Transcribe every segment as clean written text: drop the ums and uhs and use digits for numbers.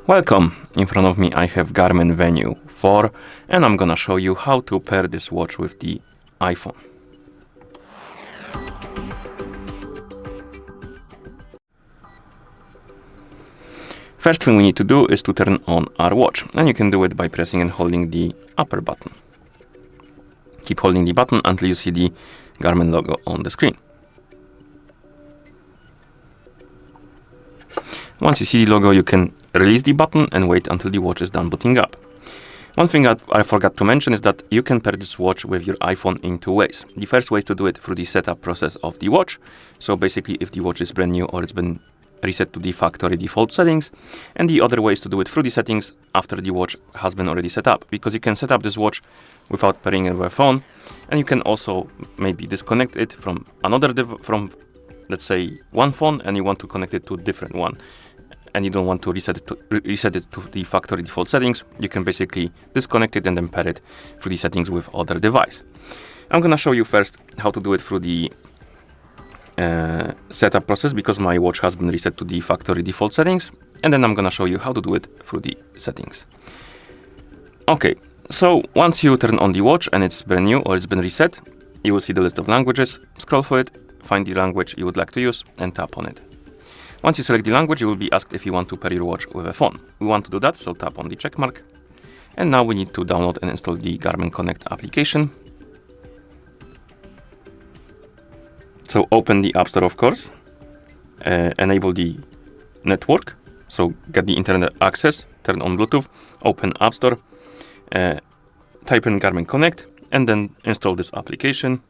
Welcome! In front of me I have Garmin Venu 4 and I'm gonna show you how to pair this watch with the iPhone. First thing we need to do is to turn on our watch, and you can do it by pressing and holding the upper button. Keep holding the button until you see the Garmin logo on the screen. Once you see the logo, you can release the button and wait until the watch is done booting up. One thing I forgot to mention is that you can pair this watch with your iPhone in two ways. The first way is to do it through the setup process of the watch. So basically, if the watch is brand new or it's been reset to the factory default settings, and the other way is to do it through the settings after the watch has been already set up, because you can set up this watch without pairing it with a phone, and you can also maybe disconnect it from let's say one phone, and you want to connect it to a different one, and you don't want to reset it to the factory default settings. You can basically disconnect it and then pair it through the settings with other device. I'm gonna show you first how to do it through the setup process, because my watch has been reset to the factory default settings, and then I'm gonna show you how to do it through the settings. Okay, so once you turn on the watch and it's brand new or it's been reset, you will see the list of languages. Scroll through it, find the language you would like to use and tap on it. Once you select the language, you will be asked if you want to pair your watch with a phone. We want to do that, so tap on the check mark. And now we need to download and install the Garmin Connect application. So open the App Store, of course, enable the network, so get the internet access, turn on Bluetooth, open App Store, type in Garmin Connect, and then install this application.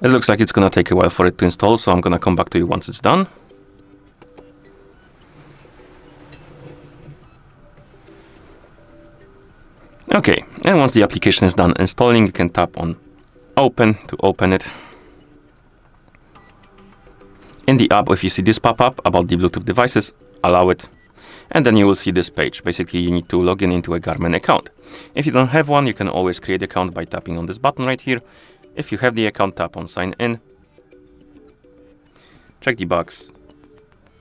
It looks like it's gonna take a while for it to install, so I'm gonna come back to you once it's done. Okay, and once the application is done installing, you can tap on Open to open it. In the app, if you see this pop-up about the Bluetooth devices, allow it, and then you will see this page. Basically, you need to log in into a Garmin account. If you don't have one, you can always create an account by tapping on this button right here. If you have the account, tap on Sign In. Check the box.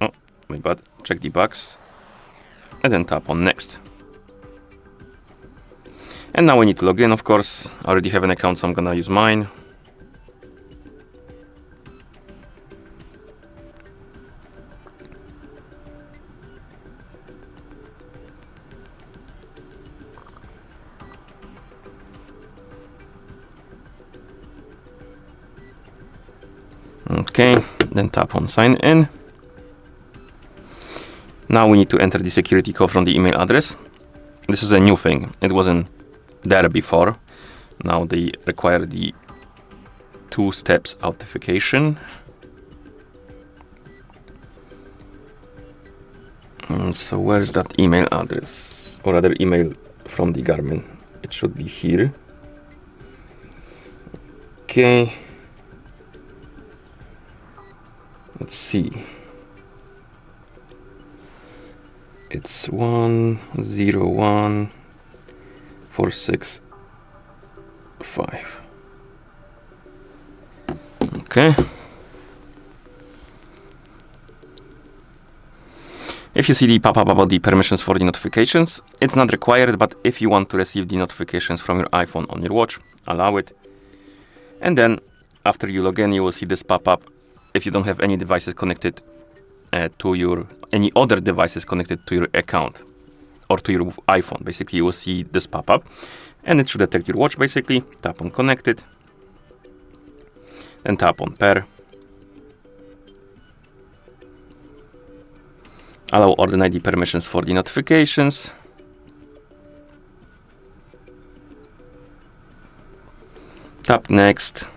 Oh, my bad. Check the box. And then tap on Next. And now we need to log in, of course. I already have an account, so I'm gonna use mine. Okay, then tap on Sign In. Now we need to enter the security code from the email address. This is a new thing. It wasn't there before. Now they require the 2 steps authentication. So where is that email address? Or rather email from the Garmin? It should be here. Okay. Let's see. It's 101465. Okay. If you see the pop-up about the permissions for the notifications, it's not required, but if you want to receive the notifications from your iPhone on your watch, allow it. And then after you log in, you will see this pop-up. If you don't have any devices connected any other devices connected to your account or to your iPhone, basically you will see this pop-up, and it should detect your watch. Basically tap on Connected, then tap on Pair, allow or deny the permissions for the notifications, tap Next.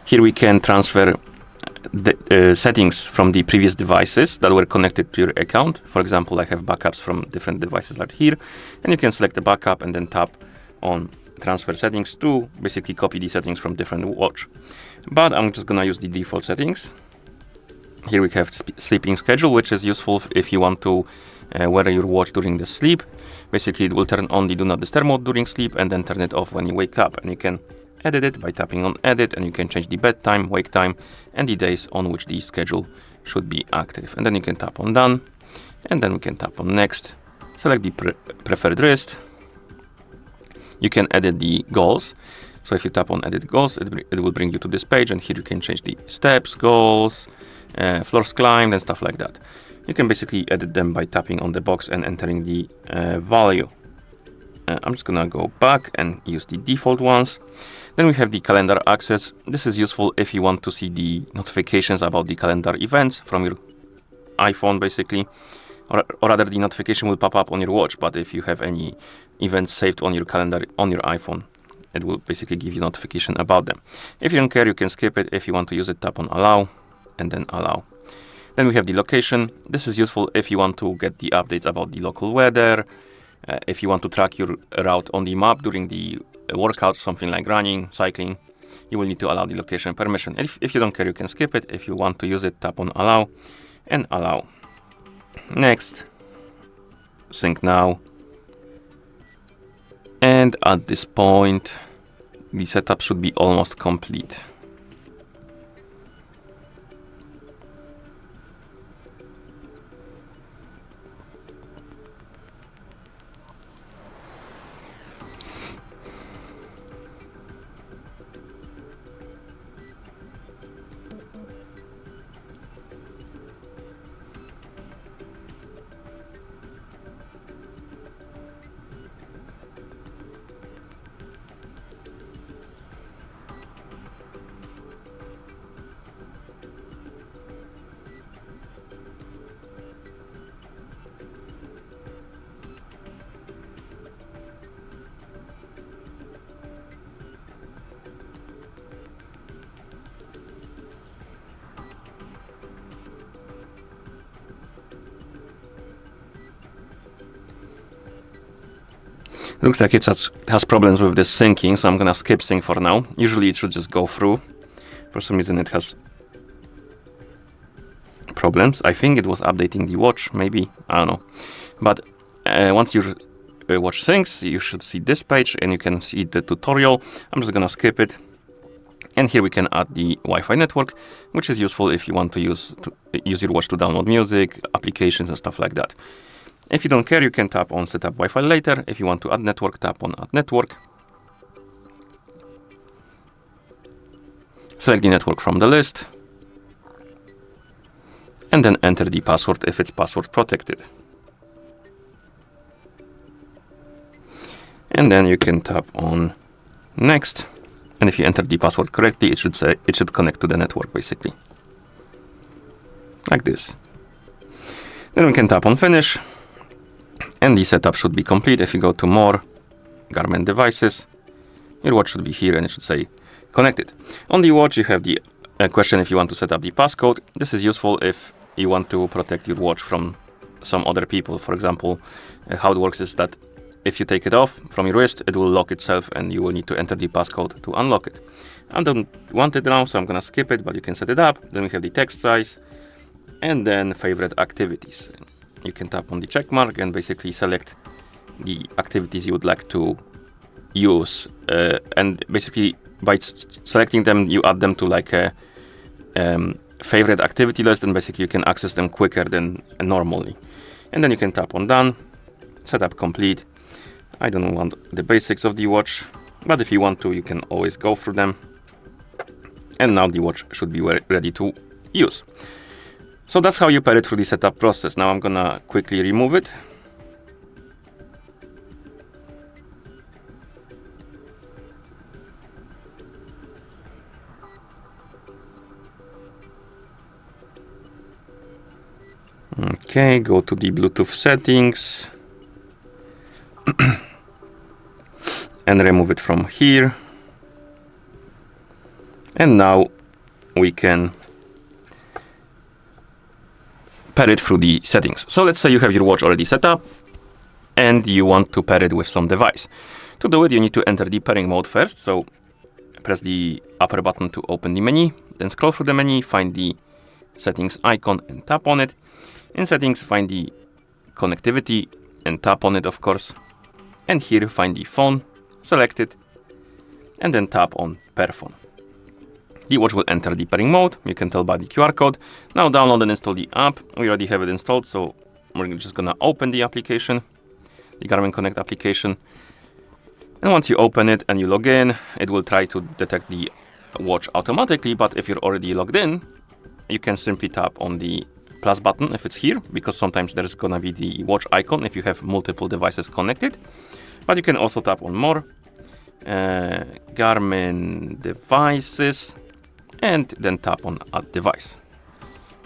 Here we can transfer the settings from the previous devices that were connected to your account. For example, I have backups from different devices like here, and you can select the backup and then tap on transfer settings to basically copy the settings from different watch. But I'm just gonna use the default settings. Here we have sleeping schedule, which is useful if you want to wear your watch during the sleep. Basically, it will turn on the do not disturb mode during sleep and then turn it off when you wake up. And you can edit it by tapping on edit, and you can change the bedtime, wake time, and the days on which the schedule should be active. And then you can tap on done, and then we can tap on next. Select the preferred wrist. You can edit the goals. So if you tap on edit goals, it will bring you to this page, and here you can change the steps, goals, floors climbed, and stuff like that. You can basically edit them by tapping on the box and entering the value. I'm just gonna go back and use the default ones. Then we have the calendar access. This is useful if you want to see the notifications about the calendar events from your iPhone, basically. Or rather, the notification will pop up on your watch, but if you have any events saved on your calendar on your iPhone, it will basically give you notification about them. If you don't care, you can skip it. If you want to use it, tap on allow, and then allow. Then we have the location. This is useful if you want to get the updates about the local weather, if you want to track your route on the map during the workout, something like running, cycling, you will need to allow the location permission. If you don't care, you can skip it. If you want to use it, tap on allow and allow. Next, sync now. And at this point, the setup should be almost complete. Looks like it has problems with this syncing, so I'm gonna skip sync for now. Usually it should just go through. For some reason it has problems. I think it was updating the watch, maybe, I don't know. But once your watch syncs, you should see this page and you can see the tutorial. I'm just gonna skip it. And here we can add the Wi-Fi network, which is useful if you want to use your watch to download music, applications and stuff like that. If you don't care, you can tap on Set up Wi-Fi later. If you want to add network, tap on Add Network. Select the network from the list. And then enter the password if it's password protected. And then you can tap on Next. And if you enter the password correctly, it should connect to the network, basically. Like this. Then we can tap on Finish. And the setup should be complete. If you go to More, Garmin Devices, your watch should be here and it should say Connected. On the watch, you have the question if you want to set up the passcode. This is useful if you want to protect your watch from some other people. For example, how it works is that if you take it off from your wrist, it will lock itself and you will need to enter the passcode to unlock it. I don't want it now, so I'm gonna skip it, but you can set it up. Then we have the text size and then favorite activities. You can tap on the check mark and basically select the activities you would like to use. And basically by selecting them, you add them to like a favorite activity list, and basically you can access them quicker than normally. And then you can tap on done, setup complete. I don't want the basics of the watch, but if you want to, you can always go through them. And now the watch should be ready to use. So that's how you pair it through the setup process. Now I'm gonna quickly remove it. Okay, go to the Bluetooth settings and remove it from here. And now we can pair it through the settings. So let's say you have your watch already set up and you want to pair it with some device. To do it, you need to enter the pairing mode first. So press the upper button to open the menu, then scroll through the menu, find the settings icon and tap on it. In settings, find the connectivity and tap on it, of course. And here find the phone, select it, and then tap on pair phone. The watch will enter the pairing mode. You can tell by the QR code. Now download and install the app. We already have it installed, so we're just gonna open the application, the Garmin Connect application. And once you open it and you log in, it will try to detect the watch automatically. But if you're already logged in, you can simply tap on the plus button if it's here, because sometimes there's gonna be the watch icon if you have multiple devices connected. But you can also tap on more, Garmin devices, and then tap on add device.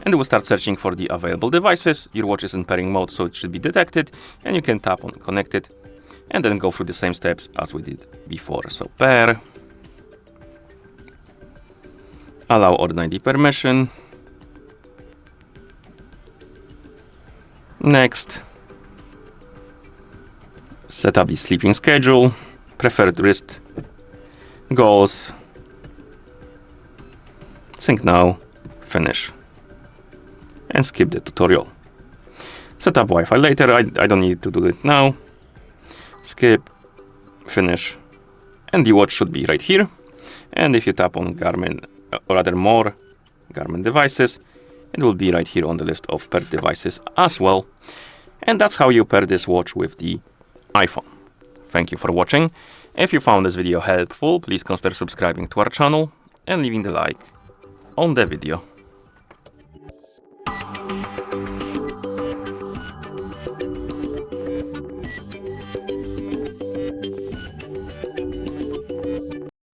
And it will start searching for the available devices. Your watch is in pairing mode, so it should be detected, and you can tap on connected and then go through the same steps as we did before. So pair, allow or ID permission, next, set up the sleeping schedule, preferred wrist, goals, sync now, finish, and skip the tutorial. Set up Wi-Fi later, I don't need to do it now. Skip, finish, and the watch should be right here. And if you tap on Garmin, or rather more Garmin devices, it will be right here on the list of paired devices as well. And that's how you pair this watch with the iPhone. Thank you for watching. If you found this video helpful, please consider subscribing to our channel and leaving the like on the video.